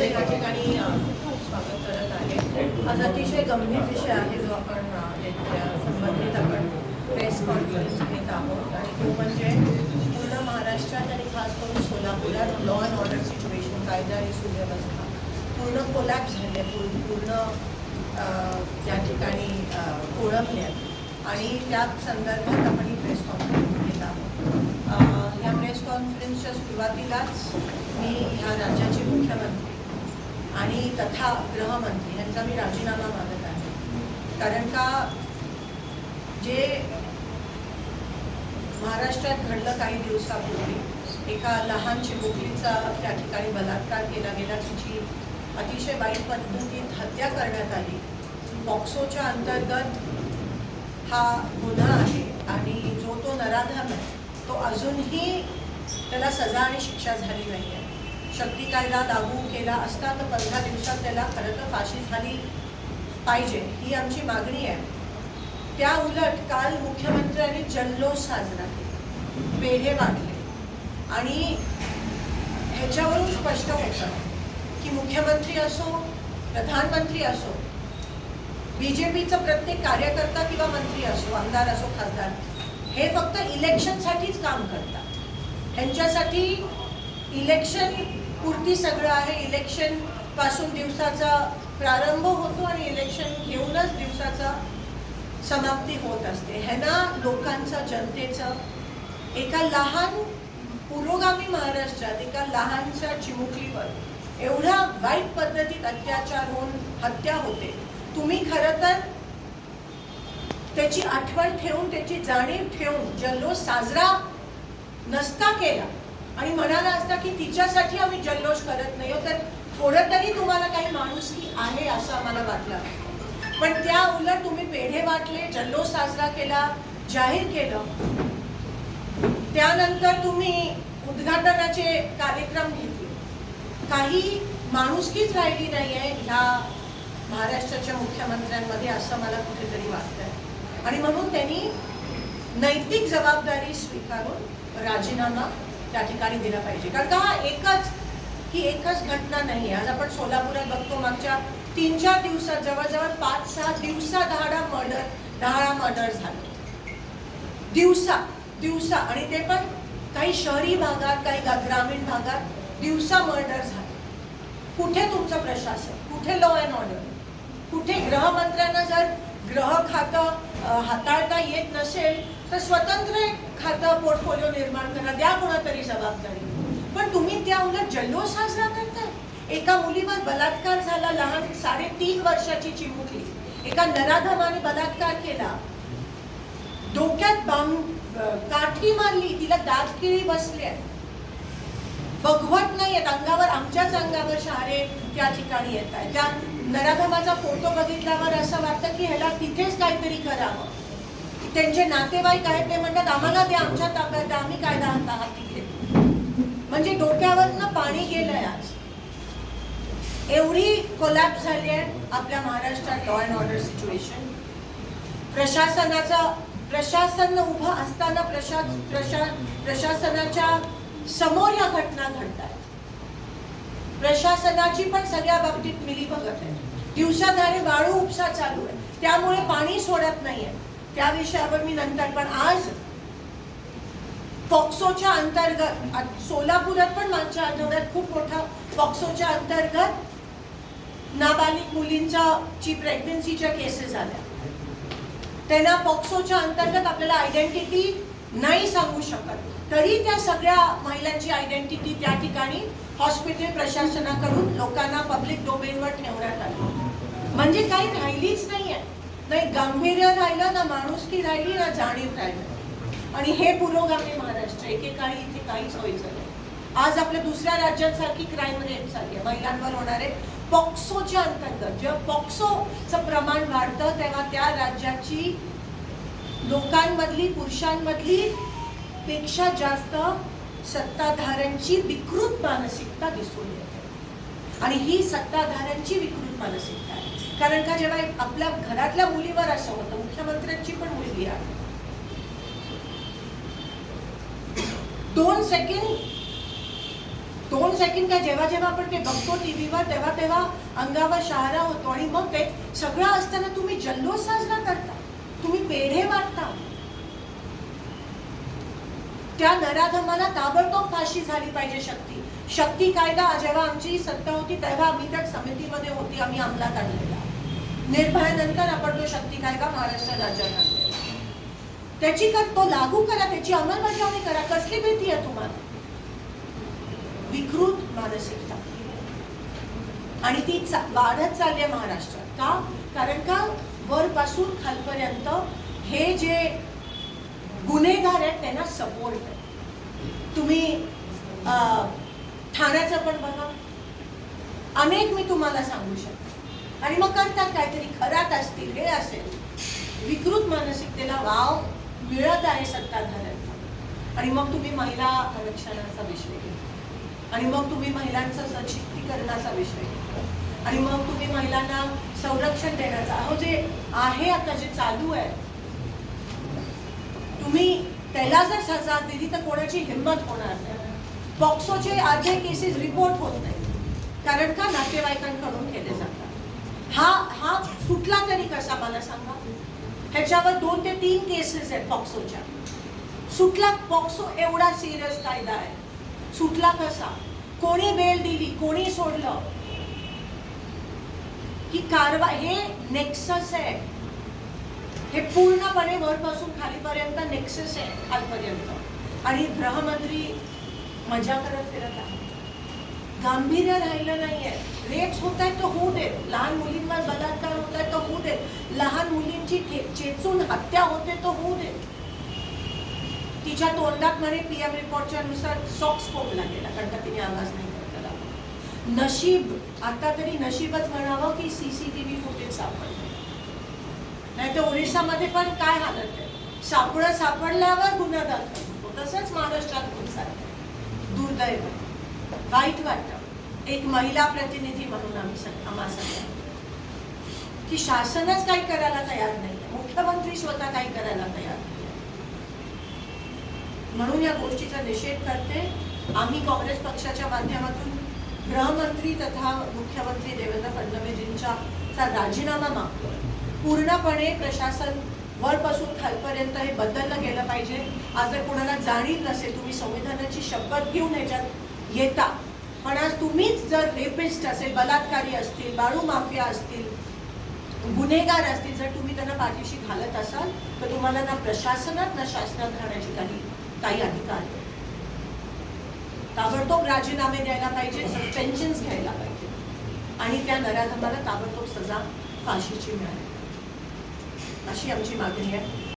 या ठिकाणी स्वागत करत आहे. आज अतिशय गंभीर विषय आहे जो आपण संबंधित आपण प्रेस कॉन्फरन्स घेत आहोत आणि तो म्हणजे पूर्ण महाराष्ट्रात आणि खास करून सोलापुरात लॉ अँड ऑर्डर सिच्युएशन, कायदा आणि सुव्यवस्था पूर्ण कोलॅप्स झाले, पूर्ण या ठिकाणी ओळखल्यात आणि त्या संदर्भात आपण ही प्रेस कॉन्फरन्स घेत आहोत. या प्रेस कॉन्फरन्सच्या सुरुवातीलाच मी ह्या राज्याचे मुख्यमंत्री आणि तथा गृहमंत्री यांचा मी राजीनामा मागत आहे. कारण का जे महाराष्ट्रात घडलं काही दिवसापूर्वी, एका लहान चिमुकलीचा त्या ठिकाणी बलात्कार केला गेला, तिची अतिशय वाईट पद्धतीत हत्या करण्यात आली. पॉक्सोच्या अंतर्गत हा गुन्हा आहे आणि जो तो नराधम आहे तो अजूनही त्याला सजा आणि शिक्षा झाली नाही आहे. शक्ती कायदा लागू केला असता तर 15 दिवसात त्याला खरं तर फाशी झाली पाहिजे, ही आमची मागणी आहे. त्या उलट काल मुख्यमंत्र्यांनी जल्लोष साजरा केला, पेढे वाटले आणि ह्याच्यावरून स्पष्ट होतं की मुख्यमंत्री असो, प्रधानमंत्री असो, बीजेपीचं प्रत्येक कार्यकर्ता किंवा मंत्री असो, आमदार असो, खासदार, हे फक्त इलेक्शनसाठीच काम करतात. ह्यांच्यासाठी इलेक्शन पुरती सगळं आहे. इलेक्शन पासून दिवसाचा प्रारंभ होतो आणि इलेक्शन घेऊनच दिवसाचा समाप्ती होत असते. ह्यांना लोकांचं, जनतेचं एका लहान पुरोगामी महाराष्ट्रात एका लहानशा चिमुकलीवर एवढ्या वाईट पद्धतीत अत्याचार होऊन हत्या होते. तुम्ही खरं तर त्याची आठवण ठेवून, त्याची जाणीव ठेवून जल्लोष साजरा नसता केला आणि म्हणाला असता की तिच्यासाठी आम्ही जल्लोष करत नाही, तर थोडं तरी तुम्हाला काही माणुसकी आहे असं आम्हाला वाटलं. पण त्या उलट तुम्ही पेढे वाटले, जल्लोष साजरा केला, जाहीर केलं. त्यानंतर तुम्ही उद्घाटनाचे कार्यक्रम घेतले. काही माणुसकीच राहिली नाही आहे ह्या महाराष्ट्राच्या मुख्यमंत्र्यांमध्ये असं मला कुठेतरी वाटतंय आणि म्हणून त्यांनी नैतिक जबाबदारी स्वीकारून राजीनामा त्या ठिकाणी दिला पाहिजे. कारण का ही एकच घटना नाही आहे. आज आपण सोलापुरात बघतो, मागच्या 3-4 दिवसात जवळजवळ 5-6 दिवसा 10 मर्डर झाले दिवसा आणि ते पण काही शहरी भागात, काही ग्रामीण भागात दिवसा मर्डर झाले. कुठे तुमचं प्रशासन, कुठे लॉ अँड ऑर्डर, कुठे गृहमंत्र्यांना जर गृह खातं हाताळता येत नसेल तर स्वतंत्र एक खातं पोर्टफोलिओ निर्माण करा, द्या कोणातरी जबाबदारी. पण तुम्ही त्या उलट जल्लोष साजरा करताय. एका मुलीवर बलात्कार झाला, लहान 3.5 वर्षाची चिमुकली, एका नराधमाने बलात्कार केला, डोक्यात काठी मारली, तिला दातकिळी बसल्या, बघवत नाहीयेत, अंगावर, आमच्याच अंगावर शहारे त्या ठिकाणी येत आहेत. त्या नराधमाचा फोटो बघितल्यावर असं वाटतं की ह्याला तिथेच काहीतरी करावं. त्यांचे नातेवाईक आहेत ते म्हणतात आम्हाला ते आमच्या ताब्यात, आम्ही कायदा हाती घेतो. म्हणजे डोक्यावरनं पाणी गेलंय. आज एवढी कोलॅप्स झाली आहे आपल्या महाराष्ट्रात लॉ अँड ऑर्डर सिच्युएशन. प्रशासन उभं असताना प्रशासनाच्या समोर या घटना घडतात. प्रशासनाची पण सगळ्या बाबतीत मिलीभगत आहे. दिवसाधारे वाळू उपसा चालू आहे, त्यामुळे पाणी सोडत नाहीये. त्या विषयावर मी नंतर. पण आज पॉक्सोच्या अंतर्गत सोलापुरात पण मागच्या आठवड्यात खूप मोठा पॉक्सोच्या अंतर्गत नाबालिग मुलींची प्रेग्नन्सीच्या केसेस आल्या. त्यांना पॉक्सोच्या अंतर्गत आपल्याला आयडेंटिटी नाही सांगू शकत, तरी त्या सगळ्या महिलांची आयडेंटिटी त्या ठिकाणी हॉस्पिटल प्रशासनाकडून लोकांना पब्लिक डोमेनवर ठेवण्यात आली. म्हणजे काही राहिलीच नाहीये, नाही गांभीर्य राहिलं, ना माणुसकी राहिली, ना जाणीव राहिली. आणि हे पुरोगामी महाराष्ट्र एकेकाळी इथे काहीच व्हायचं नाही. आज आपल्या दुसऱ्या राज्यांसारखी क्राईम रेट चालली आहे. महिलांवर होणारे पॉक्सोच्या अंतर्गत जेव्हा पॉक्सोचं प्रमाण वाढतं तेव्हा त्या राज्याची लोकांमधली, पुरुषांमधली पेक्षा जास्त सत्ताधाऱ्यांची विकृत मानसिकता दिसून येते. आणि ही सत्ताधाऱ्यांची विकृत मानसिकता आहे. कारण का जेव्हा आपल्या घरातल्या मुलीवर असं होतं, मुख्यमंत्र्यांची पण मुलगी आहे, 2 सेकंड 2 सेकंड काय, जेव्हा जेव्हा आपण ते बघतो टीव्हीवर तेव्हा तेव्हा अंगावर शहारा होतो. आणि मग ते सगळं असताना तुम्ही जल्लोष साजरा करता, तुम्ही पेढे वाटता. त्या नराधमाला ताबडतोब फाशी झाली पाहिजे. शक्ती कायदा जेव्हा आमची सत्ता होती तेव्हा आम्ही त्या समितीमध्ये होती, आम्ही अंमलात आणलेला. निर्भयानंतर आपण तो शक्ती कायदा महाराष्ट्र राज्यात आणलेला. त्याची तो लागू करा, त्याची अंमलबजावणी करा. कसली भीती आहे तुम्हाला? विकृत मानसिकता, आणि ती वाढत चालली आहे महाराष्ट्रात. का? कारण का वरपासून खालपर्यंत हे जे गुन्हेगार आहेत त्यांना सपोर्ट आहे. तुम्ही ठाण्याचं पण बघा, अनेक मी तुम्हाला सांगू शकते. आणि मग करतात काहीतरी, खरात असतील, हे असेल. विकृत मानसिकतेला वाव मिळत आहे सत्ताधाऱ्यांना. आणि मग तुम्ही महिला आरक्षणाचा विषय घेता, आणि मग तुम्ही महिलांचा सशक्तीकरणाचा विषय घेता, आणि मग तुम्ही महिलांना संरक्षण देण्याचा, अहो जे आहे आता जे चालू आहे, तुम्ही त्याला जर सजा दिली तर कोणाची हिंमत होणार नाही. पॉक्सोचे अर्धे केसेस रिपोर्ट होत नाही, कारण का नातेवाईकांकडून केले जातात. हा सुटला तरी कसा मला सांगा? ह्याच्यावर 2 ते 3 केसेस आहेत पॉक्सोच्या. सुटला. पॉक्सो एवढा सिरियस कायदा आहे, सुटला कसा? कोणी बेल दिली, कोणी सोडलं? ही कारवाई, हे नेक्सस आहे. हे पूर्णपणे वरपासून खालीपर्यंत नेक्सस आहे, खालपर्यंत. आणि गृहमंत्री मजा करत फिरत आहे. गांभीर्य राहिलं नाहीये. रेप्स होत आहेत तर होऊ देत, लहान मुलींवर बलात्कार होत आहेत तर होऊ देत, लहान मुलींची चेचून हत्या होते तर होऊ देत. तिच्या तोंडात म्हणे पीएम रिपोर्टच्या नुसार सॉक्स फोडला गेला, कारण का तिने आवाज नाही करता. नशीब, आता तरी नशीबच म्हणावं की सीसीटीव्ही फुटेज सापडले, नाही तर ओरिसामध्ये पण काय हालत आहे. सापडल्यावर गुन्हा दाखल होतो. तसंच महाराष्ट्रात होत चाललंय. दुर्दैव, वाईट वाटतं एक महिला प्रतिनिधी म्हणून आम्हा सगळ्यांना, की शासनच काही करायला तयार नाही, मुख्यमंत्री स्वतः काही करायला तयार नाही. म्हणून या गोष्टीचा निषेध करते. आम्ही काँग्रेस पक्षाच्या माध्यमातून गृहमंत्री तथा मुख्यमंत्री देवेंद्र फडणवीसजींचा राजीनामा मागतोय. पूर्णपणे प्रशासन वरपासून खालपर्यंत हे बदललं गेलं पाहिजे. आज जर कोणाला जाणीव नसेल, तुम्ही संविधानाची शपथ घेऊन ह्याच्यात येता, पण आज तुम्हीच जर रेपिस्ट असेल, बलात्कारी असतील, बाळू माफिया असतील, गुन्हेगार असतील, जर तुम्ही त्यांना पाठीशी घालत असाल तर तुम्हाला ना प्रशासनात ना शासनात राहण्याची काही अधिकार नाही. ताबडतोब राजीनामे द्यायला पाहिजे, सस्पेन्शन्स घ्यायला पाहिजे, आणि त्या नराधमाला ताबडतोब सजा फाशीची मिळाली, अशी आमची मागणी आहे.